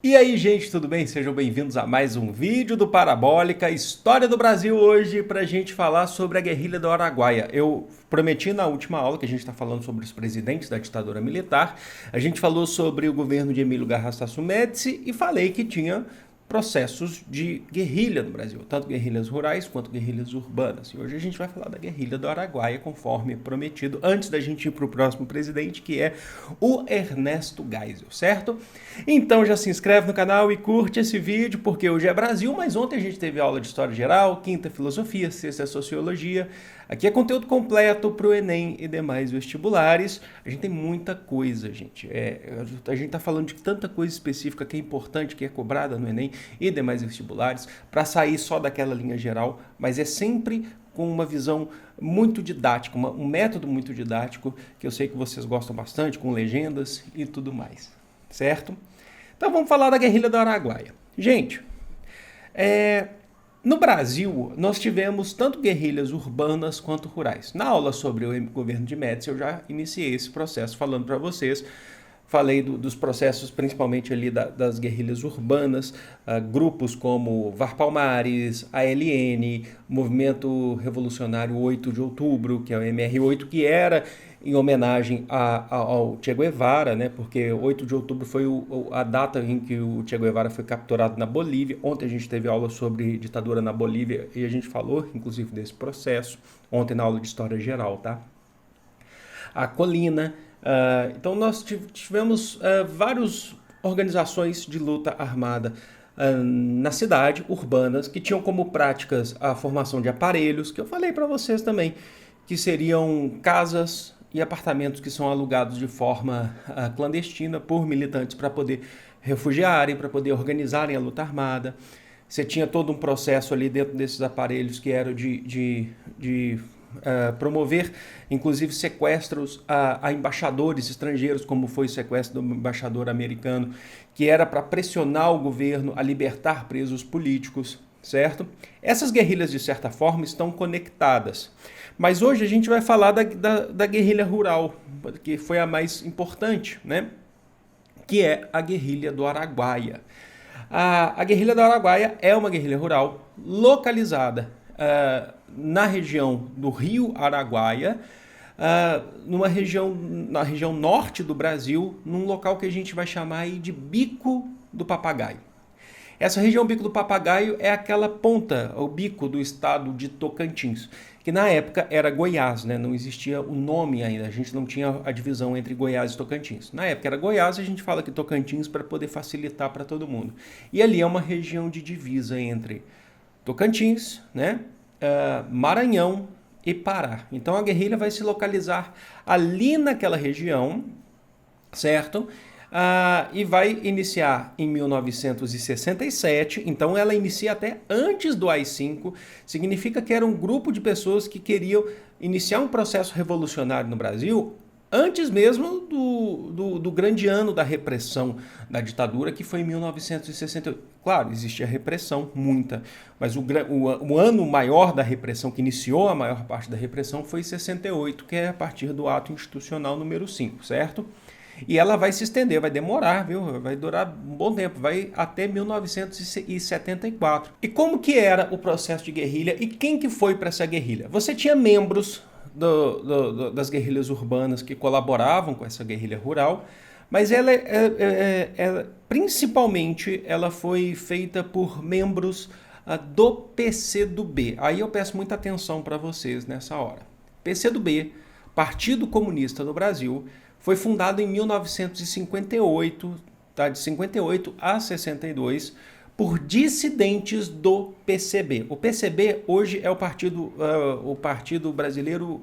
E aí, gente, tudo bem? Sejam bem-vindos a mais um vídeo do Parabólica, História do Brasil hoje, para a gente falar sobre a guerrilha do Araguaia. Eu prometi na última aula que a gente está falando sobre os presidentes da ditadura militar, a gente falou sobre o governo de Emílio Garrastazu Médici e falei que tinha processos de guerrilha no Brasil, tanto guerrilhas rurais quanto guerrilhas urbanas. E hoje a gente vai falar da guerrilha do Araguaia, conforme prometido, antes da gente ir para o próximo presidente, que é o Ernesto Geisel, certo? Então já se inscreve no canal e curte esse vídeo, porque hoje é Brasil, mas ontem a gente teve aula de História Geral, quinta Filosofia, sexta Sociologia. Aqui é conteúdo completo para o Enem e demais vestibulares. A gente tem muita coisa, gente. A gente está falando de tanta coisa específica que é importante, que é cobrada no Enem e demais vestibulares, para sair só daquela linha geral, mas é sempre com uma visão muito didática, um método muito didático, que eu sei que vocês gostam bastante, com legendas e tudo mais, certo? Então vamos falar da guerrilha do Araguaia. Gente, no Brasil, nós tivemos tanto guerrilhas urbanas quanto rurais. Na aula sobre o governo de Médici, eu já iniciei esse processo falando para vocês. Falei dos processos, principalmente ali das guerrilhas urbanas, grupos como VAR Palmares, ALN, Movimento Revolucionário 8 de Outubro, que é o MR8, que era em homenagem ao Che Guevara, né? Porque 8 de outubro foi a data em que o Che Guevara foi capturado na Bolívia. Ontem a gente teve aula sobre ditadura na Bolívia e a gente falou, inclusive, desse processo, ontem na aula de História Geral, tá? A Colina. Então nós tivemos várias organizações de luta armada na cidade, urbanas, que tinham como práticas a formação de aparelhos, que eu falei para vocês também, que seriam casas e apartamentos que são alugados de forma clandestina por militantes para poder refugiarem, para poder organizarem a luta armada. Você tinha todo um processo ali dentro desses aparelhos que era de promover, inclusive, sequestros a embaixadores estrangeiros, como foi o sequestro do embaixador americano, que era para pressionar o governo a libertar presos políticos, certo? Essas guerrilhas, de certa forma, estão conectadas. Mas hoje a gente vai falar da guerrilha rural, que foi a mais importante, né? Que é a guerrilha do Araguaia. A guerrilha do Araguaia é uma guerrilha rural localizada na região do Rio Araguaia, na região norte do Brasil, num local que a gente vai chamar aí de Bico do Papagaio. Essa região Bico do Papagaio é aquela ponta, o bico do estado de Tocantins, que na época era Goiás, né? Não existia o nome ainda, a gente não tinha a divisão entre Goiás e Tocantins. Na época era Goiás, a gente fala que Tocantins para poder facilitar para todo mundo. E ali é uma região de divisa entre Tocantins, né? Maranhão e Pará. Então a guerrilha vai se localizar ali naquela região, certo? E vai iniciar em 1967, então ela inicia até antes do AI-5, significa que era um grupo de pessoas que queriam iniciar um processo revolucionário no Brasil antes mesmo do grande ano da repressão da ditadura, que foi em 1968. Claro, existia repressão, muita, mas o ano maior da repressão, que iniciou a maior parte da repressão, foi em 68, que é a partir do ato institucional número 5, certo? E ela vai se estender, vai demorar, viu? Vai durar um bom tempo, vai até 1974. E como que era o processo de guerrilha e quem que foi para essa guerrilha? Você tinha membros das guerrilhas urbanas que colaboravam com essa guerrilha rural, mas ela principalmente ela foi feita por membros do PCdoB. Aí eu peço muita atenção para vocês nessa hora. PCdoB, Partido Comunista do Brasil, foi fundado em 1958, tá? De 58 a 62, por dissidentes do PCB. O PCB hoje é o partido brasileiro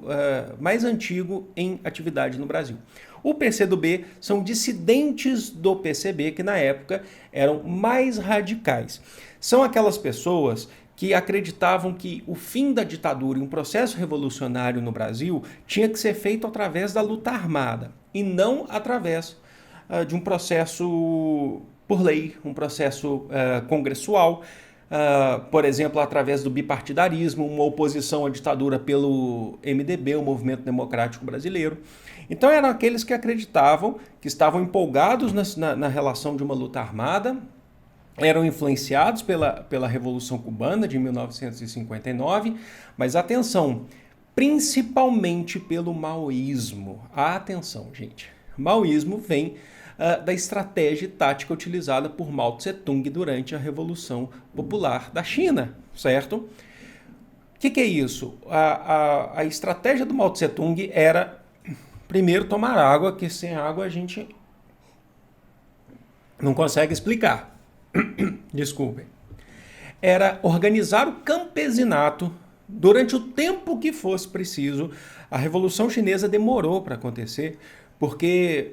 mais antigo em atividade no Brasil. O PCdoB são dissidentes do PCB que na época eram mais radicais. São aquelas pessoas que acreditavam que o fim da ditadura e um processo revolucionário no Brasil tinha que ser feito através da luta armada e não através de um processo por lei, um processo congressual, por exemplo, através do bipartidarismo, uma oposição à ditadura pelo MDB, o Movimento Democrático Brasileiro. Então eram aqueles que acreditavam, que estavam empolgados na relação de uma luta armada, eram influenciados pela Revolução Cubana de 1959, mas atenção, principalmente pelo maoísmo. Atenção, gente. Maoísmo vem da estratégia e tática utilizada por Mao Tse-tung durante a Revolução Popular da China, certo? O que é isso? A estratégia do Mao Tse-tung era, primeiro, tomar água, que sem água a gente não consegue explicar. Desculpem. Era organizar o campesinato durante o tempo que fosse preciso. A Revolução Chinesa demorou para acontecer, porque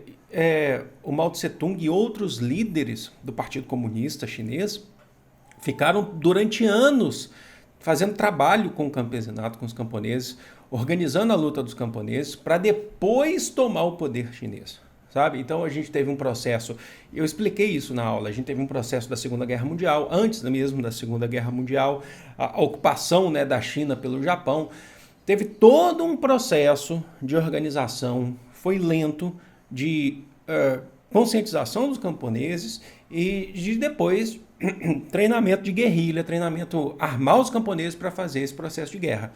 o Mao Tse-tung e outros líderes do Partido Comunista Chinês ficaram durante anos fazendo trabalho com o campesinato, com os camponeses, organizando a luta dos camponeses para depois tomar o poder chinês. Sabe? Então a gente teve um processo, eu expliquei isso na aula, a gente teve um processo da Segunda Guerra Mundial, antes mesmo da Segunda Guerra Mundial, a ocupação, né, da China pelo Japão, teve todo um processo de organização, foi lento, de conscientização dos camponeses e de depois treinamento de guerrilha, armar os camponeses para fazer esse processo de guerra,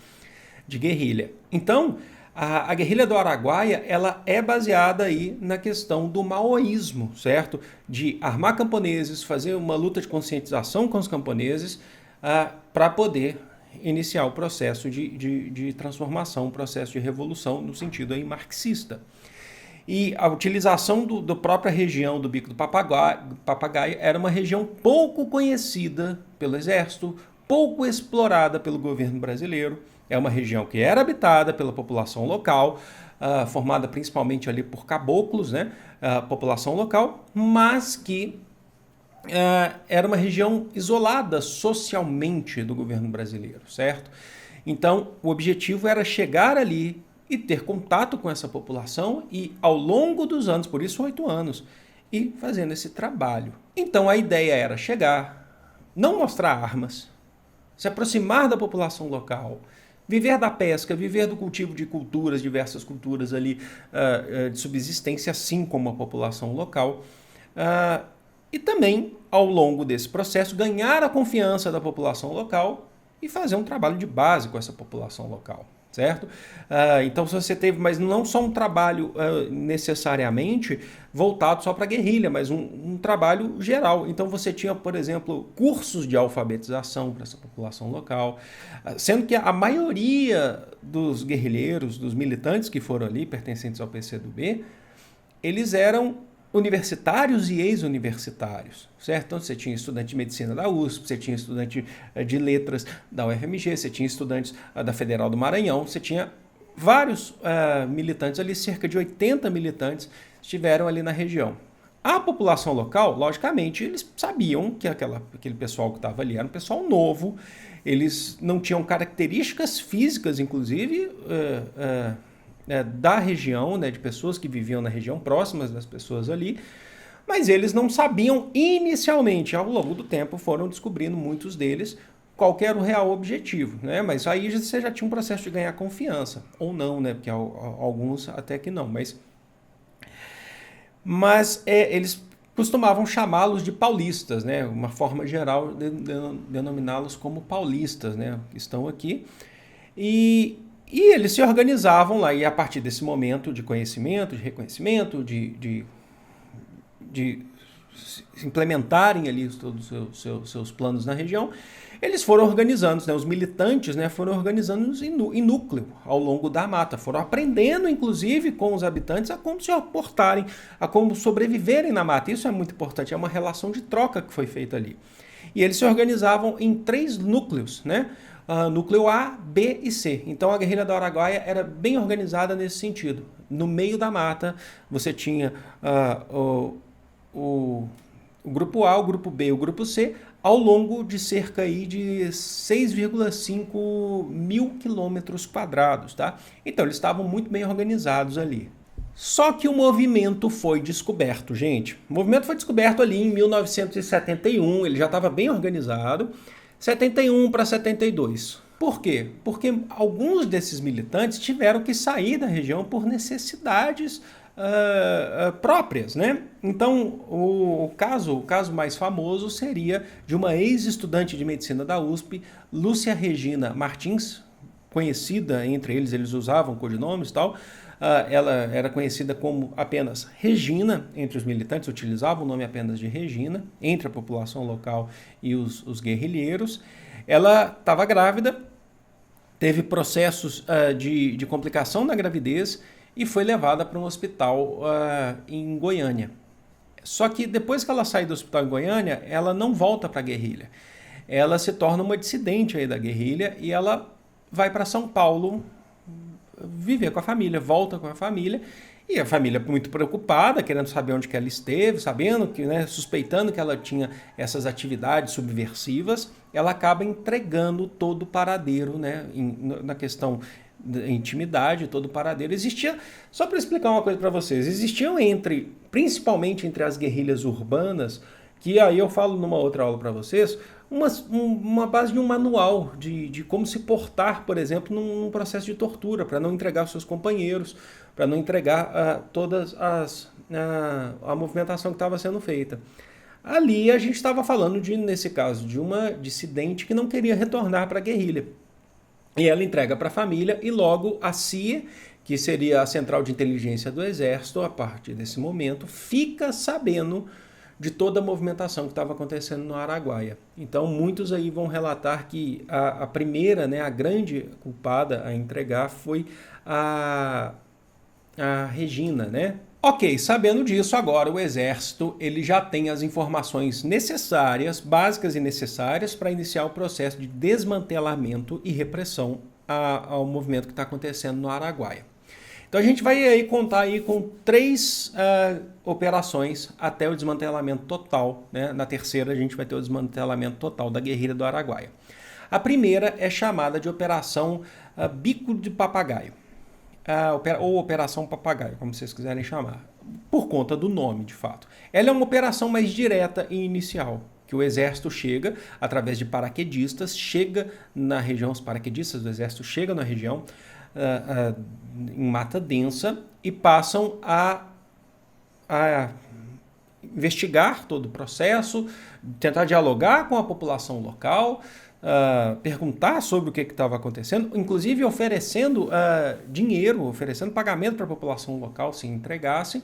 de guerrilha. Então, a guerrilha do Araguaia, ela é baseada aí na questão do maoísmo, certo? De armar camponeses, fazer uma luta de conscientização com os camponeses para poder iniciar o processo de transformação, o processo de revolução no sentido aí marxista. E a utilização da própria região do Bico do Papagaio era uma região pouco conhecida pelo Exército, pouco explorada pelo governo brasileiro. É uma região que era habitada pela população local, formada principalmente ali por caboclos, né? População local, mas que era uma região isolada socialmente do governo brasileiro, certo? Então, o objetivo era chegar ali e ter contato com essa população e, ao longo dos anos, por isso 8 anos, e fazendo esse trabalho. Então, a ideia era chegar, não mostrar armas, se aproximar da população local, viver da pesca, viver do cultivo de culturas, diversas culturas ali de subsistência, assim como a população local. E também, ao longo desse processo, ganhar a confiança da população local e fazer um trabalho de base com essa população local, certo? Então, se você teve, mas não só um trabalho necessariamente voltado só para a guerrilha, mas um trabalho geral. Então, você tinha, por exemplo, cursos de alfabetização para essa população local, sendo que a maioria dos guerrilheiros, dos militantes que foram ali, pertencentes ao PCdoB, eles eram universitários e ex-universitários, certo? Então você tinha estudante de medicina da USP, você tinha estudante de letras da UFMG, você tinha estudantes da Federal do Maranhão, você tinha vários militantes ali, cerca de 80 militantes estiveram ali na região. A população local, logicamente, eles sabiam que aquele pessoal que estava ali era um pessoal novo, eles não tinham características físicas, inclusive, da região, né, de pessoas que viviam na região, próximas das pessoas ali, mas eles não sabiam inicialmente. Ao longo do tempo foram descobrindo muitos deles qual era o real objetivo, né? Mas aí você já tinha um processo de ganhar confiança, ou não, né? Porque alguns até que não, mas eles costumavam chamá-los de paulistas, né? Uma forma geral de denominá-los como paulistas, né? Que estão aqui. E eles se organizavam lá, e a partir desse momento de conhecimento, de reconhecimento, de implementarem ali todos os seus planos na região, eles foram organizando, né? Os militantes, né, foram organizando em núcleo ao longo da mata, foram aprendendo, inclusive, com os habitantes a como se portarem, a como sobreviverem na mata. Isso é muito importante, é uma relação de troca que foi feita ali. E eles se organizavam em 3 núcleos, né? Núcleo A, B e C. Então a guerrilha do Araguaia era bem organizada nesse sentido. No meio da mata você tinha o grupo A, o grupo B e o grupo C, ao longo de cerca aí de 6,5 mil quilômetros quadrados, tá? Então eles estavam muito bem organizados ali. Só que o movimento foi descoberto, gente. O movimento foi descoberto ali em 1971, ele já estava bem organizado, 71 para 72. Por quê? Porque alguns desses militantes tiveram que sair da região por necessidades próprias, né? Então, o caso mais famoso seria de uma ex-estudante de medicina da USP, Lúcia Regina Martins, conhecida entre eles, eles usavam codinomes e tal. Ela era conhecida como apenas Regina entre os militantes, utilizavam o nome apenas de Regina entre a população local e os guerrilheiros. Ela estava grávida, teve processos de complicação na gravidez e foi levada para um hospital em Goiânia. Só que depois que ela sai do hospital em Goiânia, ela não volta para a guerrilha. Ela se torna uma dissidente aí da guerrilha e ela vai para São Paulo viver com a família, volta com a família, e a família muito preocupada, querendo saber onde que ela esteve, sabendo que, né, suspeitando que ela tinha essas atividades subversivas, ela acaba entregando todo o paradeiro, né, na questão da intimidade, todo o paradeiro. Existia, só para explicar uma coisa para vocês, existiam principalmente entre as guerrilhas urbanas, que aí eu falo numa outra aula para vocês, uma base de um manual de como se portar, por exemplo, num processo de tortura, para não entregar os seus companheiros, para não entregar todas a movimentação que estava sendo feita. Ali a gente estava falando, nesse caso, de uma dissidente que não queria retornar para a guerrilha. E ela entrega para a família e logo a CIA, que seria a Central de Inteligência do Exército, a partir desse momento, fica sabendo de toda a movimentação que estava acontecendo no Araguaia. Então, muitos aí vão relatar que a primeira, né, a grande culpada a entregar foi a Regina, né? Ok, sabendo disso, agora o Exército ele já tem as informações necessárias, básicas e necessárias para iniciar o processo de desmantelamento e repressão ao movimento que está acontecendo no Araguaia. Então a gente vai aí contar aí com 3 operações até o desmantelamento total, né? Na terceira a gente vai ter o desmantelamento total da guerrilha do Araguaia. A primeira é chamada de Operação Bico de Papagaio, ou Operação Papagaio, como vocês quiserem chamar, por conta do nome, de fato. Ela é uma operação mais direta e inicial, que o Exército chega, através de paraquedistas, chega na região, os paraquedistas do Exército chegam na região, em mata densa, e passam a investigar todo o processo, tentar dialogar com a população local, perguntar sobre o que estava acontecendo, inclusive oferecendo dinheiro, oferecendo pagamento para a população local se entregasse,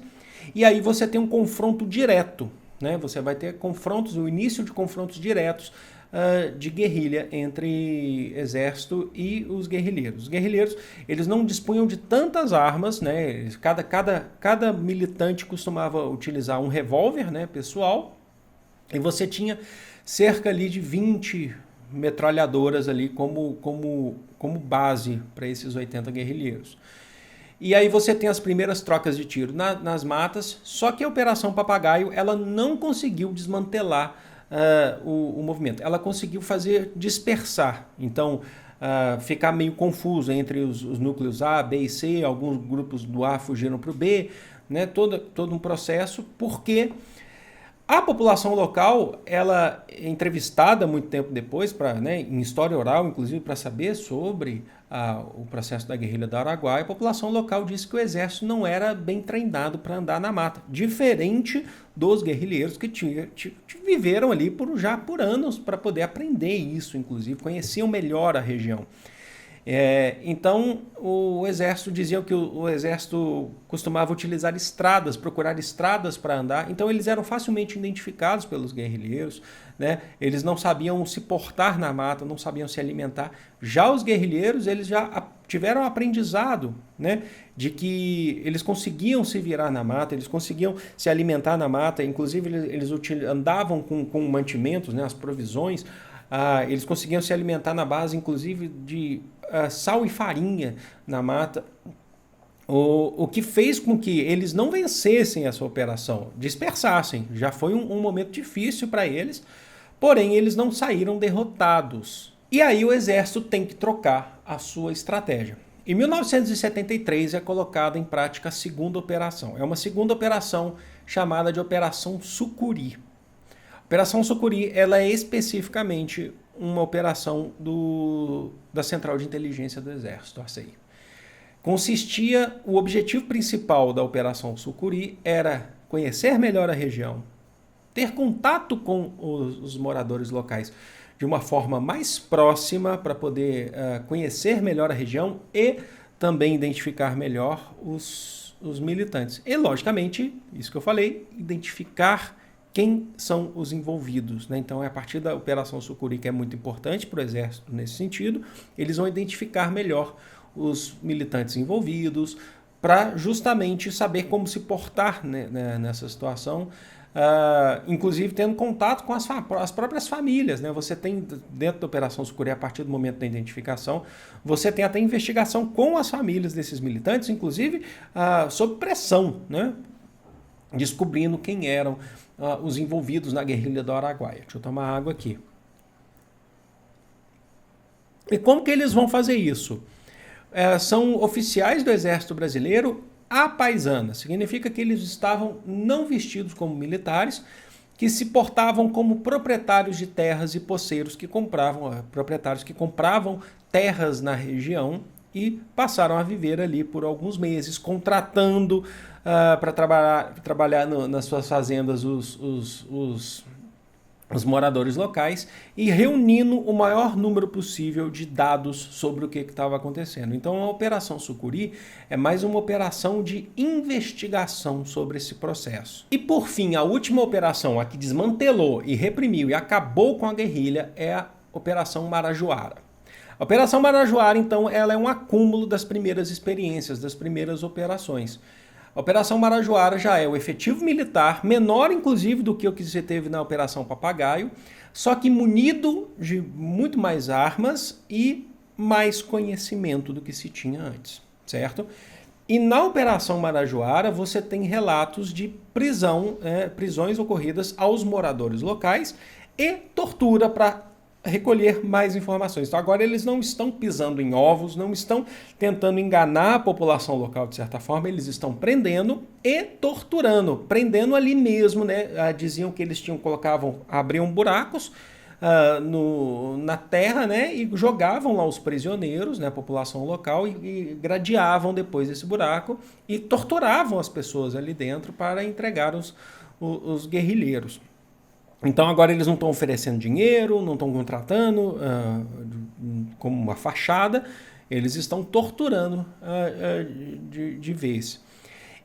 e aí você tem um confronto direto, né? Você vai ter confrontos, o início de confrontos diretos de guerrilha entre exército e os guerrilheiros. Os guerrilheiros, eles não dispunham de tantas armas, né? Cada militante costumava utilizar um revólver, né, pessoal, e você tinha cerca ali de 20 metralhadoras ali como base para esses 80 guerrilheiros. E aí você tem as primeiras trocas de tiro nas matas, só que a Operação Papagaio ela não conseguiu desmantelar o movimento. Ela conseguiu dispersar, então ficar meio confuso entre os núcleos A, B e C, alguns grupos do A fugiram para o B, né? Todo um processo, porque a população local, ela é entrevistada muito tempo depois, né, em história oral, inclusive, para saber sobre o processo da guerrilha do Araguaia, a população local disse que o exército não era bem treinado para andar na mata, diferente dos guerrilheiros que viveram ali já por anos para poder aprender isso, inclusive, conheciam melhor a região. Então o exército dizia que o exército costumava utilizar estradas, procurar estradas para andar, então eles eram facilmente identificados pelos guerrilheiros, né? Eles não sabiam se portar na mata, não sabiam se alimentar. Já os guerrilheiros, eles já tiveram aprendizado, né, de que eles conseguiam se virar na mata, eles conseguiam se alimentar na mata, inclusive eles andavam com mantimentos, né, as provisões. Eles conseguiam se alimentar na base, inclusive, de sal e farinha na mata, o que fez com que eles não vencessem essa operação, dispersassem. Já foi um momento difícil para eles, porém eles não saíram derrotados. E aí o exército tem que trocar a sua estratégia. Em 1973 é colocada em prática a segunda operação. É uma segunda operação chamada de Operação Sucuri. A Operação Sucuri ela é especificamente uma operação da Central de Inteligência do Exército, a CEI. O objetivo principal da Operação Sucuri era conhecer melhor a região, ter contato com os moradores locais de uma forma mais próxima para poder conhecer melhor a região e também identificar melhor os militantes. E, logicamente, isso que eu falei, identificar quem são os envolvidos, né? Então, é a partir da Operação Sucuri, que é muito importante para o Exército nesse sentido, eles vão identificar melhor os militantes envolvidos para justamente saber como se portar, né, nessa situação, inclusive tendo contato com as próprias famílias, né? Você tem, dentro da Operação Sucuri, a partir do momento da identificação, você tem até investigação com as famílias desses militantes, inclusive sob pressão, né? Descobrindo quem eram os envolvidos na guerrilha do Araguaia. Deixa eu tomar água aqui. E como que eles vão fazer isso? São oficiais do Exército Brasileiro à paisana. Significa que eles estavam não vestidos como militares, que se portavam como proprietários de terras e poceiros proprietários que compravam terras na região e passaram a viver ali por alguns meses, contratando para trabalhar nas suas fazendas os moradores locais e reunindo o maior número possível de dados sobre o que estava acontecendo. Então, a Operação Sucuri é mais uma operação de investigação sobre esse processo. E, por fim, a última operação, a que desmantelou e reprimiu e acabou com a guerrilha, é a Operação Marajoara. A Operação Marajoara, então, ela é um acúmulo das primeiras experiências, das primeiras operações. A Operação Marajoara já é o efetivo militar, menor inclusive do que o que você teve na Operação Papagaio, só que munido de muito mais armas e mais conhecimento do que se tinha antes, certo? E na Operação Marajoara você tem relatos de prisões ocorridas aos moradores locais e tortura para recolher mais informações. Então agora eles não estão pisando em ovos, não estão tentando enganar a população local de certa forma, eles estão prendendo e torturando, prendendo ali mesmo, né? Diziam que eles abriam buracos na terra, né? E jogavam lá os prisioneiros, né? A população local e gradeavam depois esse buraco e torturavam as pessoas ali dentro para entregar os guerrilheiros. Então agora eles não estão oferecendo dinheiro, não estão contratando como uma fachada, eles estão torturando de vez.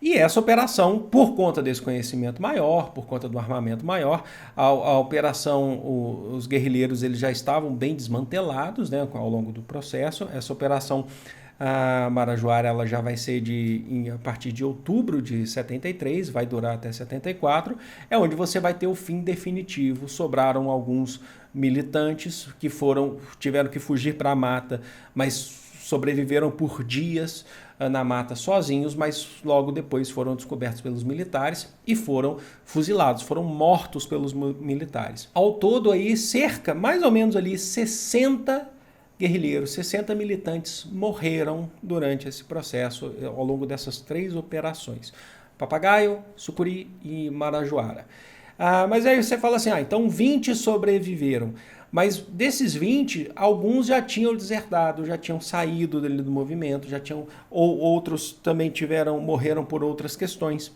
E essa operação, por conta desse conhecimento maior, por conta do armamento maior, a operação, os guerrilheiros eles já estavam bem desmantelados, né, ao longo do processo. Essa operação a Marajoara ela já vai ser a partir de outubro de 73, vai durar até 74, é onde você vai ter o fim definitivo. Sobraram alguns militantes que tiveram que fugir para a mata, mas sobreviveram por dias na mata sozinhos, mas logo depois foram descobertos pelos militares e foram fuzilados, foram mortos pelos militares. Ao todo aí mais ou menos ali 60 guerrilheiros, 60 militantes morreram durante esse processo ao longo dessas 3 operações. Papagaio, Sucuri e Marajoara. Mas aí você fala assim, então 20 sobreviveram. Mas desses 20, alguns já tinham desertado, já tinham saído do movimento, ou outros também morreram por outras questões.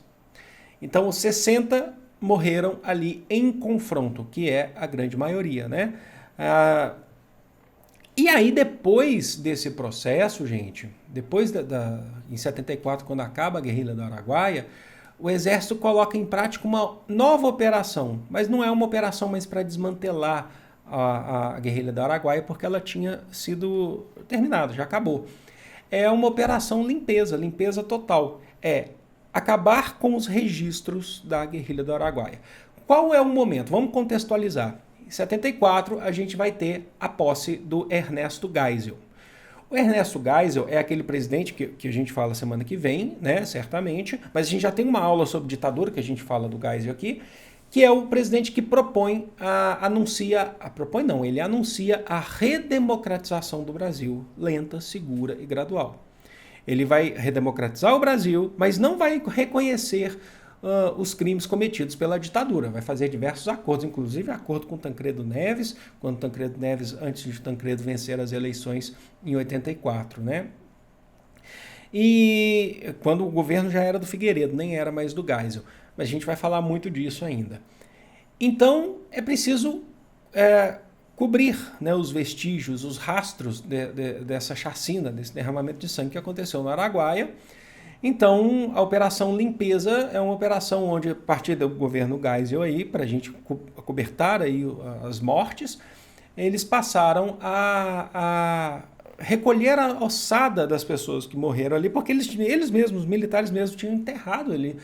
Então 60 morreram ali em confronto, que é a grande maioria, né? E aí, depois desse processo, gente, em 74, quando acaba a guerrilha do Araguaia, o Exército coloca em prática uma nova operação, mas não é uma operação mais para desmantelar a guerrilha do Araguaia, porque ela tinha sido terminada, já acabou. É uma operação limpeza total. É acabar com os registros da guerrilha do Araguaia. Qual é o momento? Vamos contextualizar. Em 74, a gente vai ter a posse do Ernesto Geisel. O Ernesto Geisel é aquele presidente que a gente fala semana que vem, né, certamente, mas a gente já tem uma aula sobre ditadura, que a gente fala do Geisel aqui, que é o presidente que ele anuncia a redemocratização do Brasil, lenta, segura e gradual. Ele vai redemocratizar o Brasil, mas não vai reconhecer os crimes cometidos pela ditadura. Vai fazer diversos acordos, inclusive acordo com Tancredo Neves, quando Tancredo Neves, antes de Tancredo vencer as eleições em 84, né? E quando o governo já era do Figueiredo, nem era mais do Geisel. Mas a gente vai falar muito disso ainda. Então, é preciso cobrir, né, os vestígios, os rastros dessa chacina, desse derramamento de sangue que aconteceu no Araguaia. Então, a Operação Limpeza é uma operação onde, a partir do governo Geisel aí, para a gente cobertar aí as mortes, eles passaram a recolher a ossada das pessoas que morreram ali, porque eles mesmos, os militares mesmos, tinham enterrado ali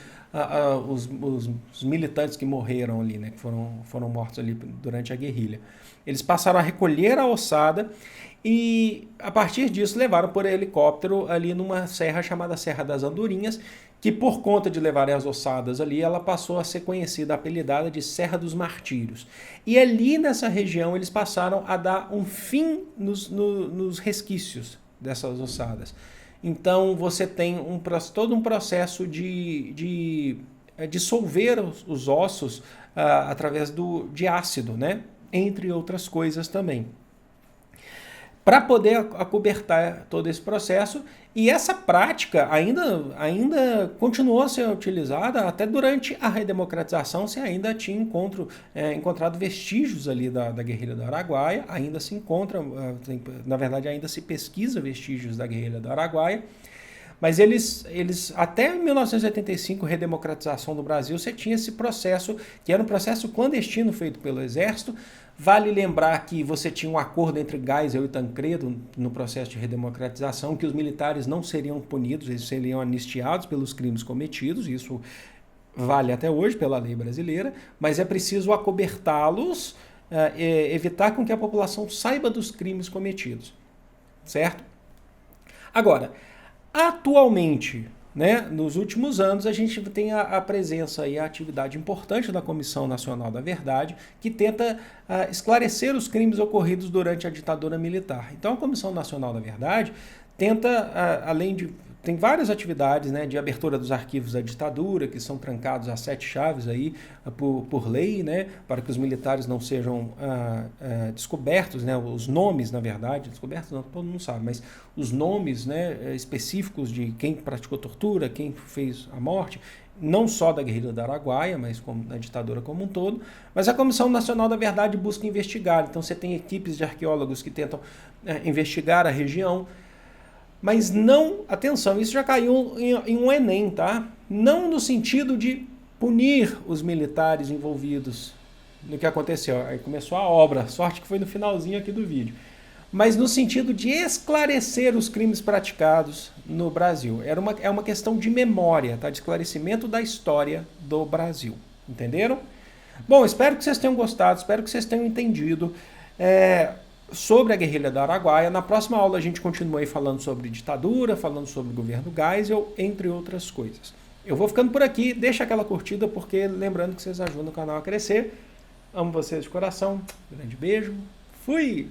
os militantes que morreram ali, né, que foram mortos ali durante a guerrilha. Eles passaram a recolher a ossada e, a partir disso, levaram por helicóptero ali numa serra chamada Serra das Andorinhas, que, por conta de levarem as ossadas ali, ela passou a ser conhecida, apelidada de Serra dos Martírios. E ali nessa região eles passaram a dar um fim nos resquícios dessas ossadas. Então você tem todo um processo de dissolver os ossos através de ácido, né? Entre outras coisas também, para poder acobertar todo esse processo. E essa prática ainda continuou a ser utilizada até durante a redemocratização. Se ainda tinha encontrado vestígios ali da guerrilha do Araguaia, ainda se encontra, na verdade ainda se pesquisa vestígios da guerrilha do Araguaia. Mas eles até 1985, redemocratização do Brasil, você tinha esse processo, que era um processo clandestino feito pelo Exército. Vale lembrar que você tinha um acordo entre Geisel e Tancredo no processo de redemocratização, que os militares não seriam punidos, eles seriam anistiados pelos crimes cometidos, isso vale até hoje pela lei brasileira, mas é preciso acobertá-los, evitar com que a população saiba dos crimes cometidos, certo? Agora, atualmente, né, nos últimos anos, a gente tem a presença e a atividade importante da Comissão Nacional da Verdade, que tenta esclarecer os crimes ocorridos durante a ditadura militar. Então, a Comissão Nacional da Verdade tenta, tem várias atividades, né, de abertura dos arquivos da ditadura, que são trancados a 7 chaves aí, por lei, né, para que os militares não sejam descobertos, né, os nomes, na verdade, descobertos não, todo mundo sabe, mas os nomes, né, específicos de quem praticou tortura, quem fez a morte, não só da guerrilha do Araguaia, mas da ditadura como um todo. Mas a Comissão Nacional da Verdade busca investigar. Então você tem equipes de arqueólogos que tentam investigar a região. Mas não, atenção, isso já caiu em um Enem, tá? Não no sentido de punir os militares envolvidos no que aconteceu. Aí começou a obra, sorte que foi no finalzinho aqui do vídeo. Mas no sentido de esclarecer os crimes praticados no Brasil. É uma questão de memória, tá? De esclarecimento da história do Brasil. Entenderam? Bom, espero que vocês tenham gostado, espero que vocês tenham entendido. Sobre a guerrilha do Araguaia. Na próxima aula a gente continua aí falando sobre ditadura, falando sobre o governo Geisel, entre outras coisas. Eu vou ficando por aqui, deixa aquela curtida, porque lembrando que vocês ajudam o canal a crescer. Amo vocês de coração, grande beijo, fui!